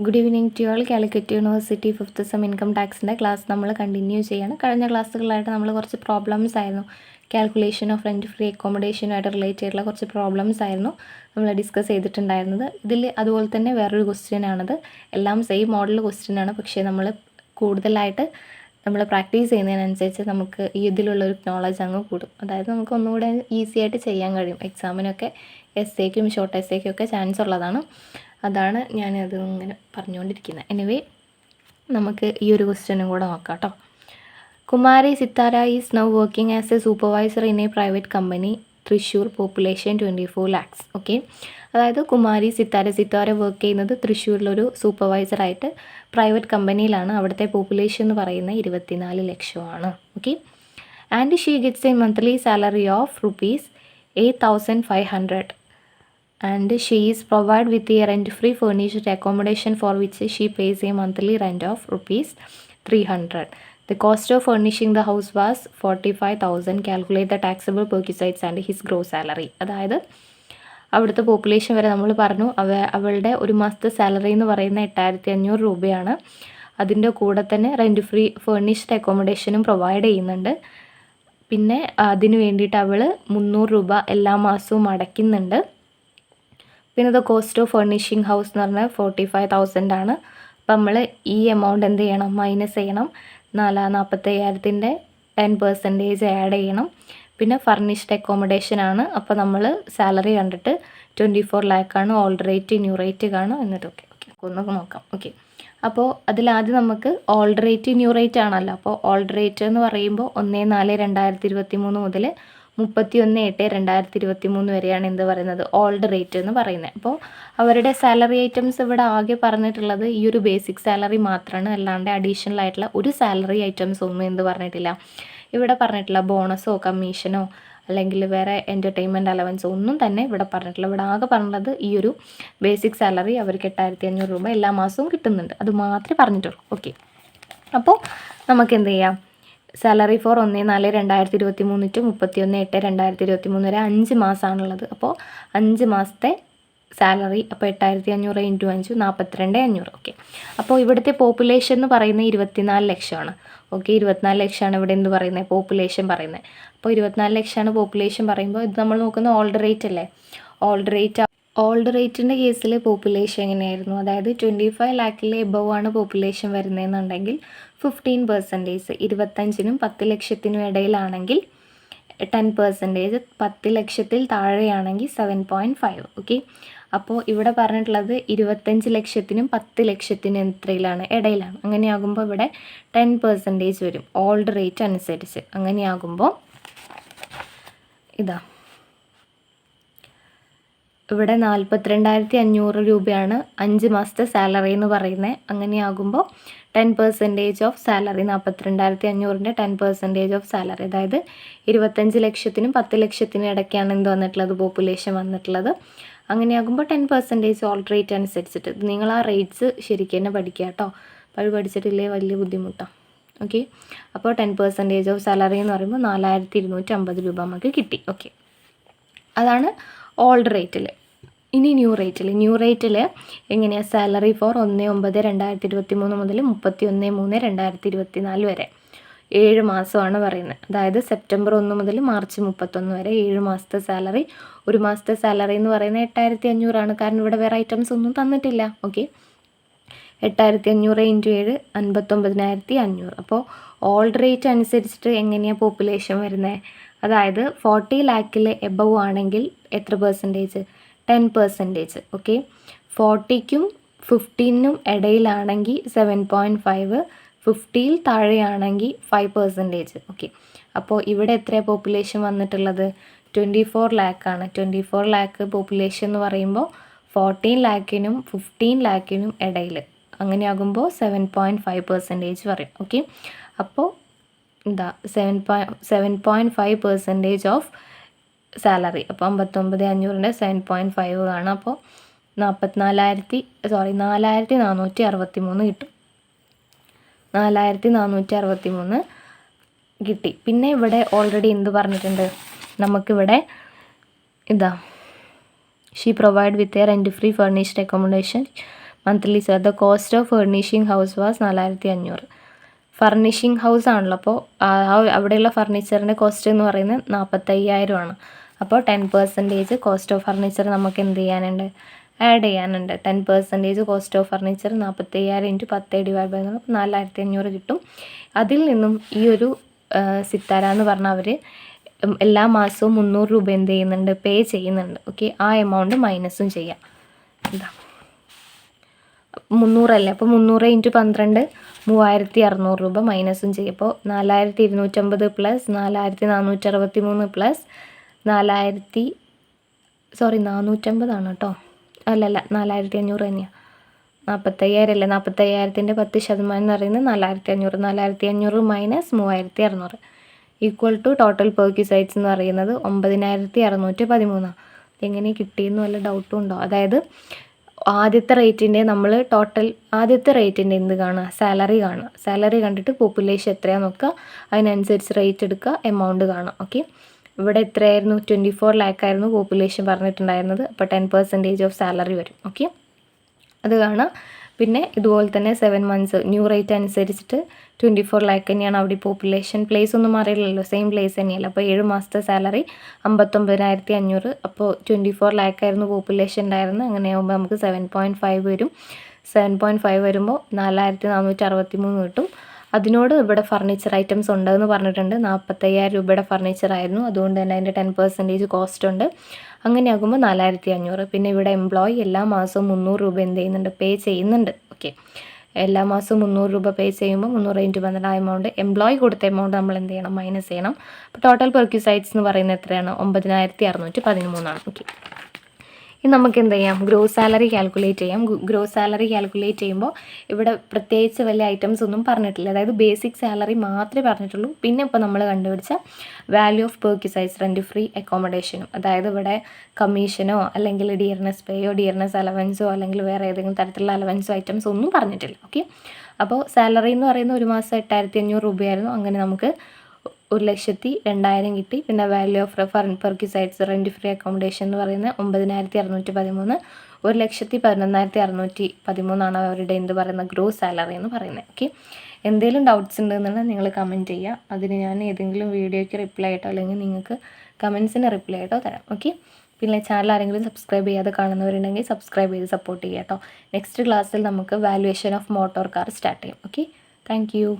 Good evening to all. Calicut university 5th sem income ടാക്സിൻ്റെ class നമ്മൾ continue ചെയ്യാണ്. കഴിഞ്ഞ ക്ലാസ്സുകളായിട്ട് നമ്മൾ കുറച്ച് പ്രോബ്ലംസ് ആയിരുന്നു, കാൽക്കുലേഷൻ ഓഫ് റെൻറ്റ് ഫ്രീ അക്കോമഡേഷനുമായിട്ട് റിലേറ്റ് ചെയ്തിട്ടുള്ള കുറച്ച് പ്രോബ്ലംസ് ആയിരുന്നു നമ്മൾ ഡിസ്കസ് ചെയ്തിട്ടുണ്ടായിരുന്നത്. ഇതിൽ അതുപോലെ തന്നെ വേറൊരു ക്വസ്റ്റ്യൻ ആണത്. എല്ലാം സെയിം മോഡൽ ക്വസ്റ്റ്യൻ ആണ്, പക്ഷേ നമ്മൾ കൂടുതലായിട്ട് നമ്മൾ പ്രാക്ടീസ് ചെയ്യുന്നതിനനുസരിച്ച് നമുക്ക് ഈ ഇതിലുള്ളൊരു നോളജ് അങ്ങ് കൂടും. അതായത് നമുക്ക് ഒന്നുകൂടെ ഈസി ആയിട്ട് ചെയ്യാൻ കഴിയും. എക്സാമിനൊക്കെ എസ്സേക്കും ഷോർട്ട് എസ്സേക്കും ഒക്കെ ചാൻസ് ഉള്ളതാണ്. അതാണ് ഞാനത് ഇങ്ങനെ പറഞ്ഞുകൊണ്ടിരിക്കുന്നത്. എനിവേ നമുക്ക് ഈ ഒരു ക്വസ്റ്റ്യനും കൂടെ നോക്കാം കേട്ടോ. Kumari Sithara is now working as A supervisor in A private company, Thrissur, population 24 lakhs. Okay, അതായത് കുമാരി സിത്താര വർക്ക് ചെയ്യുന്നത് തൃശ്ശൂരിലൊരു സൂപ്പർവൈസറായിട്ട് പ്രൈവറ്റ് കമ്പനിയിലാണ്. അവിടുത്തെ പോപ്പുലേഷൻ എന്ന് പറയുന്നത് 24 ലക്ഷമാണ്. Okay, and she gets A monthly salary of ₹8,500 and she is provided with a rent-free furnished accommodation for which she pays a monthly rent of ₹300. The cost of furnishing the house was 45,000. Calculate the taxable perquisites and his gross salary. അതായത് അവിടുത്തെ population വരെ നമ്മൾ പറഞ്ഞു. അവളുടെ ഒരു മാസത്തെ salary എന്ന് പറയുന്നത് 8,500 രൂപയാണ്. അതിൻ്റെ കൂടെ തന്നെ റെൻറ്റ് ഫ്രീ ഫേർണിഷ്ഡ് അക്കോമഡേഷനും പ്രൊവൈഡ് ചെയ്യുന്നുണ്ട്. പിന്നെ അതിന് വേണ്ടിയിട്ട് അവൾ 300 രൂപ എല്ലാ മാസവും അടയ്ക്കുന്നുണ്ട്. പിന്നെ the cost of furnishing house എന്ന് പറഞ്ഞാൽ 45,000 ആണ്. അപ്പം നമ്മൾ ഈ എമൗണ്ട് എന്ത് ചെയ്യണം, മൈനസ് ചെയ്യണം. 45,000-ൻ്റെ 10% ആഡ് ചെയ്യണം. പിന്നെ ഫർണിഷ്ഡ് അക്കോമഡേഷൻ ആണ്. അപ്പോൾ നമ്മൾ സാലറി കണ്ടിട്ട് 24 lakh ആണ്. ഓൾഡ് റേറ്റ്, ന്യൂ റേറ്റ് കാണും. എന്നിട്ട് ഓക്കെ ഒന്ന് നോക്കാം. ഓക്കെ, അപ്പോൾ അതിലാദ്യം നമുക്ക് ഓൾഡ് റേറ്റ്, ന്യൂ റേറ്റ് ആണല്ലോ. അപ്പോൾ ഓൾഡ് റേറ്റ് എന്ന് പറയുമ്പോൾ 1/4/2023 മുതൽ 31/8/2023 വരെയാണ് എന്ത് പറയുന്നത്, ഓൾഡ് റേറ്റ് എന്ന് പറയുന്നത്. അപ്പോൾ അവരുടെ സാലറി ഐറ്റംസ് ഇവിടെ ആകെ പറഞ്ഞിട്ടുള്ളത് ഈ ഒരു ബേസിക് സാലറി മാത്രമാണ്. അല്ലാണ്ട് അഡീഷണൽ ആയിട്ടുള്ള ഒരു സാലറി ഐറ്റംസ് ഒന്നും എന്ത് പറഞ്ഞിട്ടില്ല ഇവിടെ പറഞ്ഞിട്ടില്ല. ബോണസോ കമ്മീഷനോ അല്ലെങ്കിൽ വേറെ എൻ്റർടൈൻമെൻറ്റ് അലവൻസോ ഒന്നും തന്നെ ഇവിടെ പറഞ്ഞിട്ടില്ല. ഇവിടെ ആകെ പറഞ്ഞത് ഈ ഒരു ബേസിക് സാലറി അവർക്ക് 8,500 രൂപ എല്ലാ മാസവും കിട്ടുന്നുണ്ട്, അത് മാത്രമേ പറഞ്ഞിട്ടുള്ളൂ. ഓക്കെ, അപ്പോൾ നമുക്ക് എന്ത് ചെയ്യാം, സാലറി ഫോർ 1/4/2023 ടു 31/8/2023 വരെ 5 മാസമാണുള്ളത്. അപ്പോൾ 5 മാസത്തെ സാലറി, അപ്പോൾ 8,500 × 5 42,500. ഓക്കെ, അപ്പോൾ ഇവിടുത്തെ പോപ്പുലേഷൻ എന്ന് പറയുന്നത് 24 ലക്ഷമാണ്. ഓക്കെ, 24 ലക്ഷമാണ് ഇവിടെ എന്ത് പറയുന്നത്, പോപ്പുലേഷൻ പറയുന്നത്. അപ്പോൾ 24 ലക്ഷമാണ് പോപ്പുലേഷൻ പറയുമ്പോൾ ഇത് നമ്മൾ നോക്കുന്ന ഓൾഡ് റേറ്റ് അല്ലേ. ഓൾഡ് റേറ്റിൻ്റെ കേസിൽ പോപ്പുലേഷൻ എങ്ങനെയായിരുന്നു, അതായത് 25 lakhൽ എബവ് ആണ് പോപ്പുലേഷൻ വരുന്നതെന്നുണ്ടെങ്കിൽ 15%, 25-നും 10 ലക്ഷത്തിനും ഇടയിലാണെങ്കിൽ 10%, 10 ലക്ഷത്തിൽ താഴെയാണെങ്കിൽ 7.5. ഓക്കെ, അപ്പോൾ ഇവിടെ പറഞ്ഞിട്ടുള്ളത് 25 ലക്ഷത്തിനും 10 ലക്ഷത്തിനും എത്രയിലാണ്, ഇടയിലാണ്. അങ്ങനെയാകുമ്പോൾ ഇവിടെ 10% വരും ഓൾഡ് റേറ്റ് അനുസരിച്ച്. അങ്ങനെയാകുമ്പോൾ ഇതാ ഇവിടെ 42,500 രൂപയാണ് 5 മാസത്തെ സാലറി എന്ന് പറയുന്നത്. അങ്ങനെയാകുമ്പോൾ 10% ഓഫ് സാലറി, 42,500-ൻ്റെ 10% ഓഫ് സാലറി, അതായത് 25 ലക്ഷത്തിനും 10 ലക്ഷത്തിനും ഇടയ്ക്കാണ് എന്ത് വന്നിട്ടുള്ളത്, പോപ്പുലേഷൻ വന്നിട്ടുള്ളത്. അങ്ങനെയാകുമ്പോൾ 10% ഓൾഡ് റേറ്റ് അനുസരിച്ചിട്ട് നിങ്ങൾ ആ റേറ്റ്സ് ശരിക്കും തന്നെ പഠിക്കുക കേട്ടോ. പഠിച്ചിട്ടില്ലേ വലിയ ബുദ്ധിമുട്ടാണ്. ഓക്കെ, അപ്പോൾ 10% ഓഫ് സാലറി എന്ന് പറയുമ്പോൾ 4,250 രൂപ നമുക്ക് കിട്ടി. ഓക്കെ, അതാണ് ഓൾഡ് റേറ്റിൽ. ഇനി ന്യൂ റേറ്റിൽ എങ്ങനെയാണ്, സാലറി ഫോർ 1/9/2023 മുതൽ 31/3/2024 വരെ 7 മാസമാണ് പറയുന്നത്. അതായത് സെപ്റ്റംബർ 1 മുതൽ മാർച്ച് 31 വരെ 7 മാസത്തെ സാലറി. ഒരു മാസത്തെ സാലറി എന്ന് പറയുന്നത് 8,500 ആണ്, കാരണം ഇവിടെ വേറെ ഐറ്റംസ് ഒന്നും തന്നിട്ടില്ല. ഓക്കെ, 8,500 × 7 59,500. അപ്പോൾ ഓൾഡ് റേറ്റ് അനുസരിച്ചിട്ട് എങ്ങനെയാണ് പോപ്പുലേഷൻ വരുന്നത്, അതായത് 40 lakhൽ എബവ് ആണെങ്കിൽ എത്ര പെർസെൻറ്റേജ്, 10%. ഓക്കെ, 40-ക്കും 15-നും ഇടയിലാണെങ്കിൽ 7.5, 50-ൽ താഴെയാണെങ്കിൽ 5%. ഓക്കെ, അപ്പോൾ ഇവിടെ എത്രയാണ് പോപ്പുലേഷൻ വന്നിട്ടുള്ളത്, 24 lakh ആണ്. 24 lakh പോപ്പുലേഷൻ എന്ന് പറയുമ്പോൾ 14 lakhനും 15 lakhനും ഇടയിൽ. അങ്ങനെയാകുമ്പോൾ 7.5% പറയും. ഓക്കെ, അപ്പോൾ എന്താ 7.5% ഓഫ് സാലറി. അപ്പോൾ 59,500-ൻ്റെ 7.5 കാണാം. അപ്പോൾ 4,463 കിട്ടും. 4,463 കിട്ടി. പിന്നെ ഇവിടെ ഓൾറെഡി എന്ത് പറഞ്ഞിട്ടുണ്ട്, നമുക്കിവിടെ ഇതാ she provide with a rent free furnished accommodation monthly the cost of furnishing house was 4500. Furnishing house ആണല്ലോ, അപ്പോൾ അവിടെയുള്ള ഫർണിച്ചറിൻ്റെ കോസ്റ്റ് എന്ന് പറയുന്നത് 45,000 ആണ്. അപ്പോൾ 10% കോസ്റ്റ് ഓഫ് ഫർണിച്ചർ നമുക്ക് എന്ത് ചെയ്യാനുണ്ട്, ആഡ് ചെയ്യാനുണ്ട്. 10% കോസ്റ്റ് ഓഫ് ഫർണിച്ചർ 45,000 × 10 / 4,500 കിട്ടും. അതിൽ നിന്നും ഈ ഒരു സിത്താര എന്ന് പറഞ്ഞാൽ അവർ എല്ലാ മാസവും 300 രൂപ എന്ത് ചെയ്യുന്നുണ്ട്, പേ ചെയ്യുന്നുണ്ട്. ഓക്കെ, ആ എമൗണ്ട് മൈനസും ചെയ്യാം. എന്താ 300 അല്ലേ, അപ്പോൾ 300 × 12 3,600 രൂപ മൈനസും ചെയ്യും. അപ്പോൾ 4,250 പ്ലസ് 4,463 പ്ലസ് 450 ആണ് കേട്ടോ, അല്ലല്ല 4,500 തന്നെയാണ്. 45,000 അല്ലേ, 45,000-ൻ്റെ 10% എന്ന് പറയുന്നത് 4,500. 4,500 മൈനസ് 3,600 ഈക്വൽ ടു ടോട്ടൽ പെർക്വിസൈറ്റ്സ് എന്ന് പറയുന്നത് 9,613. എങ്ങനെ കിട്ടിയെന്ന് വല്ല ഡൗട്ടും ഉണ്ടോ? അതായത് ആദ്യത്തെ റേറ്റിൻ്റെ നമ്മൾ ടോട്ടൽ ആദ്യത്തെ റേറ്റിൻ്റെ എന്ത് കാണുക, സാലറി കാണുക. സാലറി കണ്ടിട്ട് പോപ്പുലേഷൻ എത്രയാണെന്ന് നോക്കുക, അതിനനുസരിച്ച് റേറ്റ് എടുക്കുക, എമൗണ്ട് കാണുക. ഓക്കെ, ഇവിടെ എത്രയായിരുന്നു, 24 lakh ആയിരുന്നു പോപ്പുലേഷൻ പറഞ്ഞിട്ടുണ്ടായിരുന്നത്. അപ്പോൾ 10% ഓഫ് സാലറി വരും. ഓക്കെ, അത് കാണാം. പിന്നെ ഇതുപോലെ തന്നെ 7 months ന്യൂ റേറ്റ് അനുസരിച്ചിട്ട് 24 lakh തന്നെയാണ് അവിടെ പോപ്പുലേഷൻ. പ്ലേസ് ഒന്നും മാറിയില്ലല്ലോ, സെയിം പ്ലേസ് തന്നെയല്ല. അപ്പോൾ 7 മാസത്തെ സാലറി 59,500. അപ്പോൾ 24 lakh ആയിരുന്നു പോപ്പുലേഷൻ ഉണ്ടായിരുന്നത്. അങ്ങനെയാകുമ്പോൾ നമുക്ക് 7.5 വരും. 7.5 വരുമ്പോൾ 4,463 കിട്ടും. അതിനോട് ഇവിടെ ഫർണിച്ചർ ഐറ്റംസ് ഉണ്ടെന്ന് പറഞ്ഞിട്ടുണ്ട്. 45,000 രൂപയുടെ ഫർണിച്ചർ ആയിരുന്നു, അതുകൊണ്ട് തന്നെ അതിൻ്റെ 10% കോസ്റ്റ് ഉണ്ട്. അങ്ങനെയാകുമ്പോൾ 4,500. പിന്നെ ഇവിടെ എംപ്ലോയി എല്ലാ മാസവും 300 രൂപ എന്ത് ചെയ്യുന്നുണ്ട്, പേ ചെയ്യുന്നുണ്ട്. ഓക്കെ, എല്ലാ മാസവും 300 രൂപ പേ ചെയ്യുമ്പോൾ 300 × 12 ആ എമൗണ്ട്, എംപ്ലോയി കൊടുത്ത എമൗണ്ട് നമ്മൾ എന്ത് ചെയ്യണം, മൈനസ് ചെയ്യണം. അപ്പോൾ ടോട്ടൽ പെർക്വിസൈറ്റ്സ് എന്ന് പറയുന്നത് എത്രയാണ്, 9,613 ആണ്. ഓക്കെ, ഇനി നമുക്ക് എന്ത് ചെയ്യാം, ഗ്രോസ് സാലറി കാൽക്കുലേറ്റ് ചെയ്യാം. ഗ്രോസ് സാലറി കാൽക്കുലേറ്റ് ചെയ്യുമ്പോൾ ഇവിടെ പ്രത്യേകിച്ച് വലിയ ഐറ്റംസ് ഒന്നും പറഞ്ഞിട്ടില്ല. അതായത് ബേസിക് സാലറി മാത്രമേ പറഞ്ഞിട്ടുള്ളൂ. പിന്നെ ഇപ്പോൾ നമ്മൾ കണ്ടുപിടിച്ച value of perquisites, rent free അക്കോമഡേഷനും, അതായത് ഇവിടെ കമ്മീഷനോ അല്ലെങ്കിൽ ഡിയർനെസ് പേയോ ഡിയർനെസ് അലവൻസോ അല്ലെങ്കിൽ വേറെ ഏതെങ്കിലും തരത്തിലുള്ള അലവൻസോ ഐറ്റംസ് ഒന്നും പറഞ്ഞിട്ടില്ല. ഓക്കെ, അപ്പോൾ സാലറി എന്ന് പറയുന്നത് ഒരു മാസം 8,500 രൂപയായിരുന്നു. അങ്ങനെ നമുക്ക് 1,02,000 കിട്ടി. പിന്നെ value of perquisites rent free accommodation എന്ന് പറയുന്നത് 9,613. 1,11,613 ആണ് അവരുടെ എന്ത് പറയുന്ന ഗ്രോസ് സാലറി എന്ന് പറയുന്നത്. ഓക്കെ, എന്തെങ്കിലും ഡൗട്ട്സ് ഉണ്ടെന്നുണ്ടെങ്കിൽ നിങ്ങൾ കമൻറ്റ് ചെയ്യുക. അതിന് ഞാൻ ഏതെങ്കിലും വീഡിയോയ്ക്ക് റിപ്ലൈ ആയിട്ടോ അല്ലെങ്കിൽ നിങ്ങൾക്ക് കമൻസിന് റിപ്ലൈ ആയിട്ടോ തരാം. ഓക്കെ, പിന്നെ ചാനൽ ആരെങ്കിലും സബ്സ്ക്രൈബ് ചെയ്യാതെ കാണുന്നവരുണ്ടെങ്കിൽ സബ്സ്ക്രൈബ് ചെയ്ത് സപ്പോർട്ട് ചെയ്യുക കേട്ടോ. നെക്സ്റ്റ് ക്ലാസ്സിൽ നമുക്ക് valuation of motor car start ചെയ്യും. Okay, thank U.